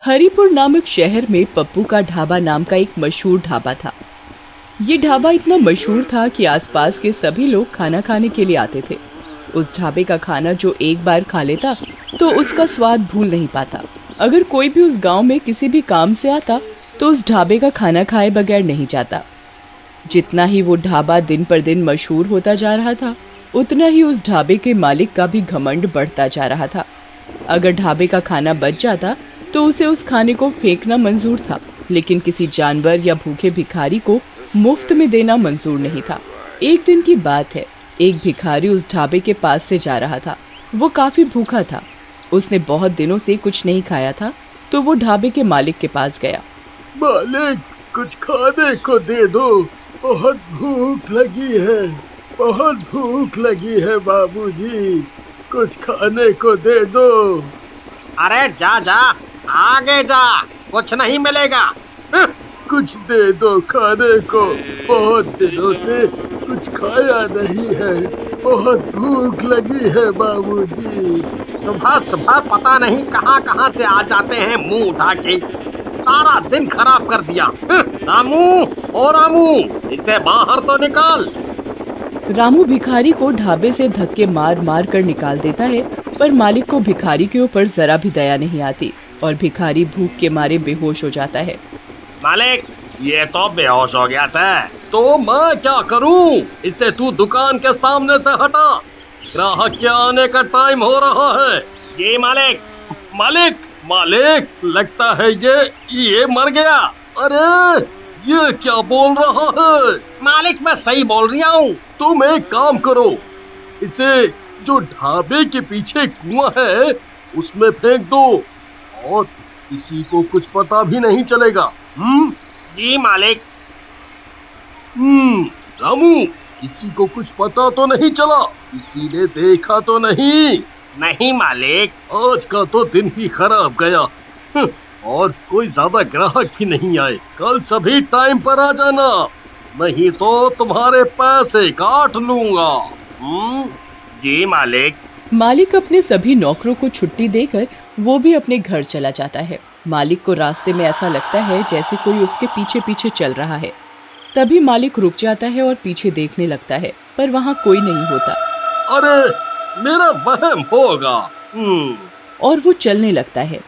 हरिपुर नामक शहर में पप्पू का ढाबा नाम का एक मशहूर ढाबा था। ये ढाबा इतना मशहूर था कि आसपास के सभी लोग खाना खाने के लिए आते थे। उस ढाबे का खाना जो एक बार खा लेता तो उसका स्वाद भूल नहीं पाता। अगर कोई भी उस गांव में किसी भी काम से आता तो उस ढाबे का खाना खाए बगैर नहीं जाता। जितना ही वो ढाबा दिन पर दिन मशहूर होता जा रहा था, उतना ही उस ढाबे के मालिक का भी घमंड बढ़ता जा रहा था। अगर ढाबे का खाना बच जाता तो उसे उस खाने को फेंकना मंजूर था, लेकिन किसी जानवर या भूखे भिखारी को मुफ्त में देना मंजूर नहीं था। एक दिन की बात है, एक भिखारी उस ढाबे के पास से जा रहा था। वो काफी भूखा था। उसने बहुत दिनों से कुछ नहीं खाया था, तो वो ढाबे के मालिक के पास गया। मालिक, कुछ खाने को दे दो, बहुत भूख लगी है, बहुत भूख लगी है बाबूजी, कुछ खाने को दे दो। अरे जा जा, आगे जा, कुछ नहीं मिलेगा। कुछ दे दो खाने को, बहुत दिनों से कुछ खाया नहीं है, बहुत भूख लगी है बाबूजी। सुबह सुबह पता नहीं कहां कहां से आ जाते हैं मुंह उठा के, सारा दिन खराब कर दिया। रामू, ओ रामू, इसे बाहर तो निकाल। रामू भिखारी को ढाबे से धक्के मार मार कर निकाल देता है, पर मालिक को भिखारी के ऊपर जरा भी दया नहीं आती और भिखारी भूख के मारे बेहोश हो जाता है। मालिक, ये तो बेहोश हो गया है, तो मैं क्या करूं? इसे तू दुकान के सामने से हटा, ग्राहक के आने का टाइम हो रहा है। जी मालिक। मालिक, मालिक, लगता है ये मर गया। अरे ये क्या बोल रहा है? मालिक, मैं सही बोल रहा हूँ। तुम एक काम करो, इसे जो ढाबे के पीछे कुआं है उसमें फेंक दो और किसी को कुछ पता भी नहीं चलेगा। जी मालिक। रामू, किसी को कुछ पता तो नहीं चला? किसी ने देखा तो नहीं? नहीं मालिक। आज का तो दिन ही खराब गया। और कोई ज्यादा ग्राहक ही नहीं आए। कल सभी टाइम पर आ जाना, नहीं तो तुम्हारे पैसे काट लूंगा। जी मालिक। मालिक अपने सभी नौकरों को छुट्टी देकर वो भी अपने घर चला जाता है। मालिक को रास्ते में ऐसा लगता है जैसे कोई उसके पीछे पीछे चल रहा है। तभी मालिक रुक जाता है और पीछे देखने लगता है, पर वहाँ कोई नहीं होता। अरे मेरा वहम होगा। और वो चलने लगता है।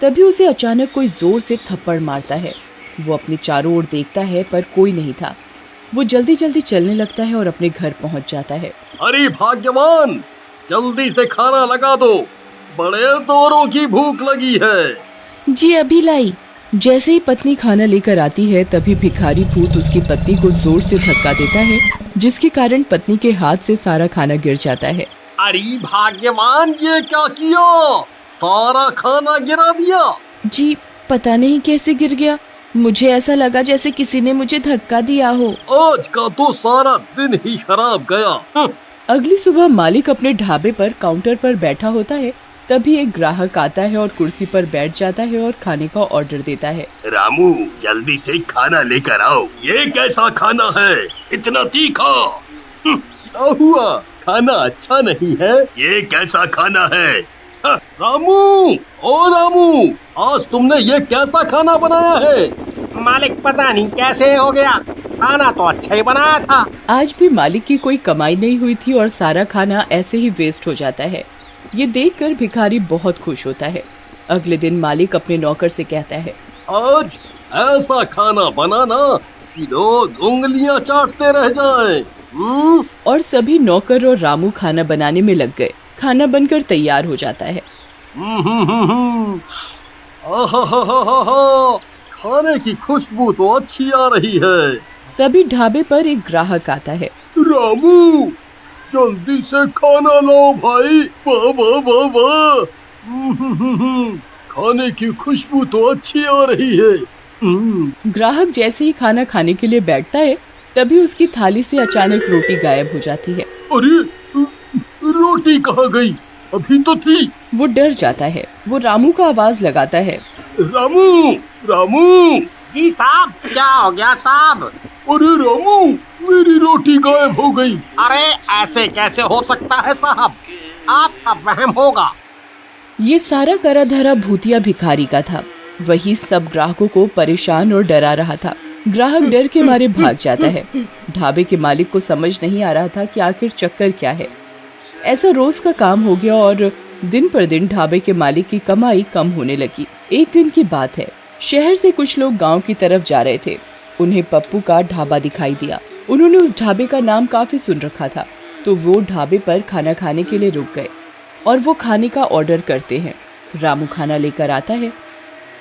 तभी उसे अचानक कोई जोर से थप्पड़ मारता है। वो अपने चारों ओर देखता है, पर कोई नहीं था। वो जल्दी जल्दी चलने लगता है और अपने घर पहुँच जाता है। अरे भाग्यवान, जल्दी से खाना लगा दो, बड़े जोरों की भूख लगी है। जी अभी लाई। जैसे ही पत्नी खाना लेकर आती है, तभी भिखारी भूत उसकी पत्नी को जोर से धक्का देता है, जिसके कारण पत्नी के हाथ से सारा खाना गिर जाता है। अरे भाग्यवान, ये क्या किया? सारा खाना गिरा दिया। जी पता नहीं कैसे गिर गया, मुझे ऐसा लगा जैसे किसी ने मुझे धक्का दिया हो। आज का तो सारा दिन ही खराब गया। अगली सुबह मालिक अपने ढाबे पर काउंटर पर बैठा होता है। तभी एक ग्राहक आता है और कुर्सी पर बैठ जाता है और खाने का ऑर्डर देता है। रामू, जल्दी से खाना लेकर आओ। ये कैसा खाना है, इतना तीखा? क्या हुआ, खाना अच्छा नहीं है? ये कैसा खाना है? रामू, ओ रामू, आज तुमने ये कैसा खाना बनाया है? मालिक, पता नहीं कैसे हो गया, खाना तो अच्छा ही बनाया था। आज भी मालिक की कोई कमाई नहीं हुई थी और सारा खाना ऐसे ही वेस्ट हो जाता है। ये देखकर भिखारी बहुत खुश होता है। अगले दिन मालिक अपने नौकर से कहता है, आज ऐसा खाना बनाना कि लोग उंगलियां चाटते रह जाएं। और सभी नौकर और रामू खाना बनाने में लग गए। खाना बनकर तैयार हो जाता है। खाने की खुशबू तो अच्छी आ रही है। तभी ढाबे पर एक ग्राहक आता है। रामू, जल्दी से खाना लाओ भाई। वाह वाह वाह वाह, खाने की खुशबू तो अच्छी आ रही है। ग्राहक जैसे ही खाना खाने के लिए बैठता है, तभी उसकी थाली से अचानक रोटी गायब हो जाती है। अरे रोटी कहाँ गई? अभी तो थी। वो डर जाता है। वो रामू का आवाज लगाता है। रामू, रामू। जी साहब, क्या हो गया साहब? अरे रामू, मेरी रोटी गायब हो गई। अरे ऐसे कैसे हो सकता है साहब, आपका वहम होगा। ये सारा करा धरा भूतिया भिखारी का था। वही सब ग्राहकों को परेशान और डरा रहा था। ग्राहक डर के मारे भाग जाता है। ढाबे के मालिक को समझ नहीं आ रहा था कि आखिर चक्कर क्या है। ऐसा रोज का काम हो गया और दिन पर दिन ढाबे के मालिक की कमाई कम होने लगी। एक दिन की बात है, शहर से कुछ लोग गांव की तरफ जा रहे थे। उन्हें पप्पू का ढाबा दिखाई दिया। उन्होंने उस ढाबे का नाम काफी सुन रखा था, तो वो ढाबे पर खाना खाने के लिए रुक गए और वो खाने का ऑर्डर करते हैं। रामू खाना लेकर आता है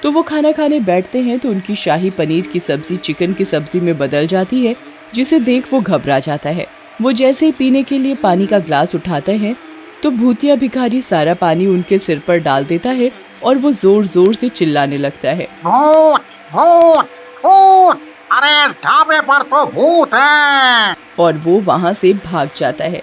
तो वो खाना खाने बैठते हैं तो उनकी शाही पनीर की सब्जी चिकन की सब्जी में बदल जाती है, जिसे देख वो घबरा जाता है। वो जैसे ही पीने के लिए पानी का ग्लास उठाते हैं तो भूतिया भिखारी सारा पानी उनके सिर पर डाल देता है और वो जोर जोर से चिल्लाने लगता है, भूत भूत भूत, अरे इस ढाबे पर तो भूत है। और वो वहाँ से भाग जाता है।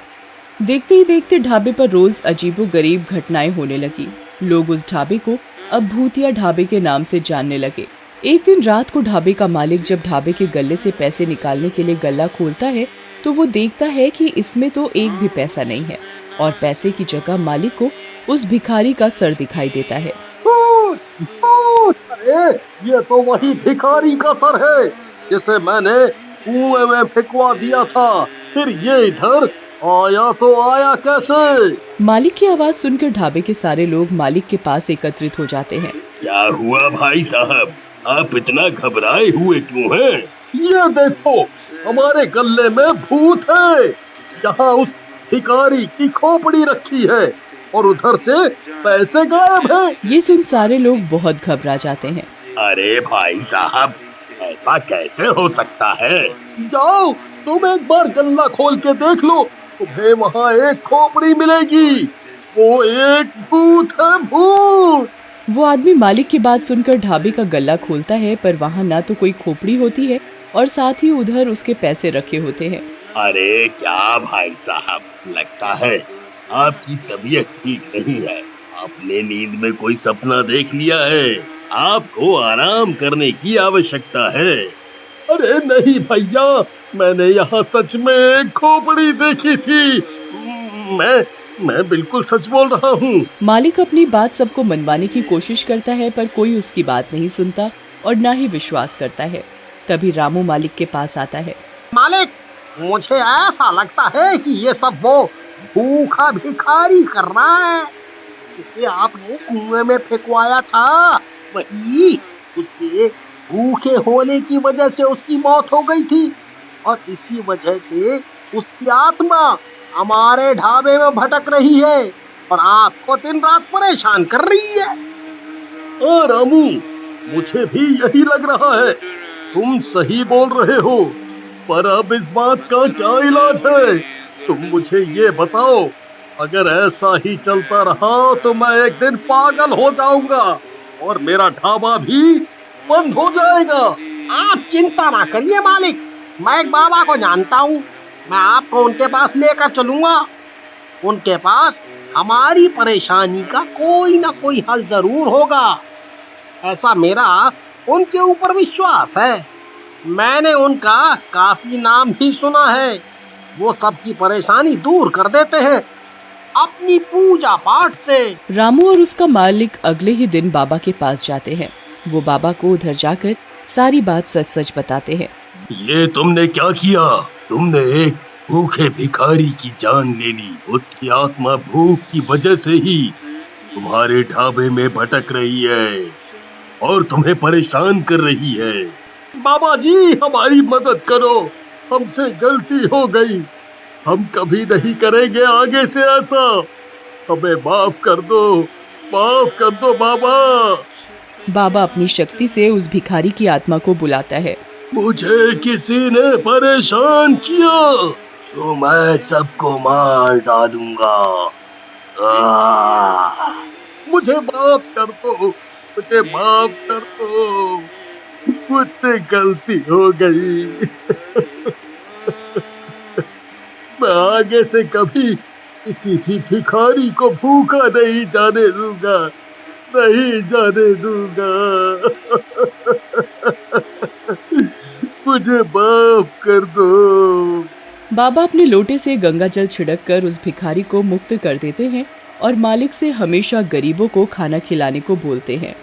देखते ही देखते ढाबे पर रोज अजीबोगरीब घटनाएं होने लगी। लोग उस ढाबे को अब भूतिया ढाबे के नाम से जानने लगे। एक दिन रात को ढाबे का मालिक जब ढाबे के गल्ले से पैसे निकालने के लिए गल्ला खोलता है तो वो देखता है कि इसमें तो एक भी पैसा नहीं है और पैसे की जगह मालिक को उस भिखारी का सर दिखाई देता है। भूत भूत, अरे ये तो वही भिखारी का सर है जिसे मैंने कुएं में फेंकवा दिया था। फिर ये इधर आया तो आया कैसे? मालिक की आवाज सुनकर ढाबे के सारे लोग मालिक के पास एकत्रित हो जाते हैं। क्या हुआ भाई साहब, आप इतना घबराए हुए क्यों हैं? ये देखो, हमारे गल्ले में भूत है। यहाँ उस भिखारी की खोपड़ी रखी है और उधर से पैसे गायब हैं। ये सुन सारे लोग बहुत घबरा जाते हैं। अरे भाई साहब, ऐसा कैसे हो सकता है? जाओ तुम एक बार गल्ला खोल के देख लो, तुम्हें वहाँ एक खोपड़ी मिलेगी। वो एक भूत है, भूत। वो आदमी मालिक की बात सुनकर ढाबे का गल्ला खोलता है, पर वहाँ ना तो कोई खोपड़ी होती है और साथ ही उधर उसके पैसे रखे होते हैं। अरे क्या भाई साहब, लगता है आपकी तबीयत ठीक नहीं है। आपने नींद में कोई सपना देख लिया है। आपको आराम करने की आवश्यकता है। अरे नहीं भैया, मैंने यहाँ सच में एक खोपड़ी देखी थी। मैं बिल्कुल सच बोल रहा हूँ। मालिक अपनी बात सबको मनवाने की कोशिश करता है, पर कोई उसकी बात नहीं सुनता और ना ही विश्वास करता है। तभी रामू मालिक के पास आता है। मालिक, मुझे ऐसा लगता है कि ये सब वो भूखा भिखारी कर रहा है। इसे आपने कुएं में फेंकवाया था, वही उसके भूखे होने की वजह से उसकी मौत हो गई थी और इसी वजह से उसकी आत्मा हमारे ढाबे में भटक रही है और आपको दिन रात परेशान कर रही है। रामू, मुझे भी यही लग रहा है। तुम सही बोल रहे हो, पर अब इस बात का क्या इलाज है? तुम मुझे ये बताओ। अगर ऐसा ही चलता रहा तो मैं एक दिन पागल हो जाऊंगा और मेरा ढाबा भी बंद हो जाएगा। आप चिंता ना करिए मालिक, मैं एक बाबा को जानता हूँ। मैं आपको उनके पास लेकर चलूंगा। उनके पास हमारी परेशानी का कोई ना कोई हल जरूर होगा। ऐसा मेरा उनके ऊपर विश्वास है। मैंने उनका काफी नाम भी सुना है। वो सबकी परेशानी दूर कर देते हैं अपनी पूजा पाठ से। रामू और उसका मालिक अगले ही दिन बाबा के पास जाते हैं। वो बाबा को उधर जाकर सारी बात सच सच बताते हैं। ये तुमने क्या किया? तुमने एक भूखे भिखारी की जान ले ली। उसकी आत्मा भूख की वजह से ही तुम्हारे ढाबे में भटक रही है और तुम्हें परेशान कर रही है। बाबा जी, हमारी मदद करो, हमसे गलती हो गई। हम कभी नहीं करेंगे आगे से ऐसा। हमें माफ कर दो बाबा। बाबा अपनी शक्ति से उस भिखारी की आत्मा को बुलाता है। मुझे किसी ने परेशान किया तो मैं सबको मार डालूंगा। मुझे माफ कर दो, मुझसे गलती हो गई। मैं आगे से कभी किसी भी भिखारी को भूखा नहीं जाने दूंगा। मुझे माफ कर दो। बाबा अपने लोटे से गंगा जल छिड़क कर उस भिखारी को मुक्त कर देते हैं और मालिक से हमेशा गरीबों को खाना खिलाने को बोलते हैं।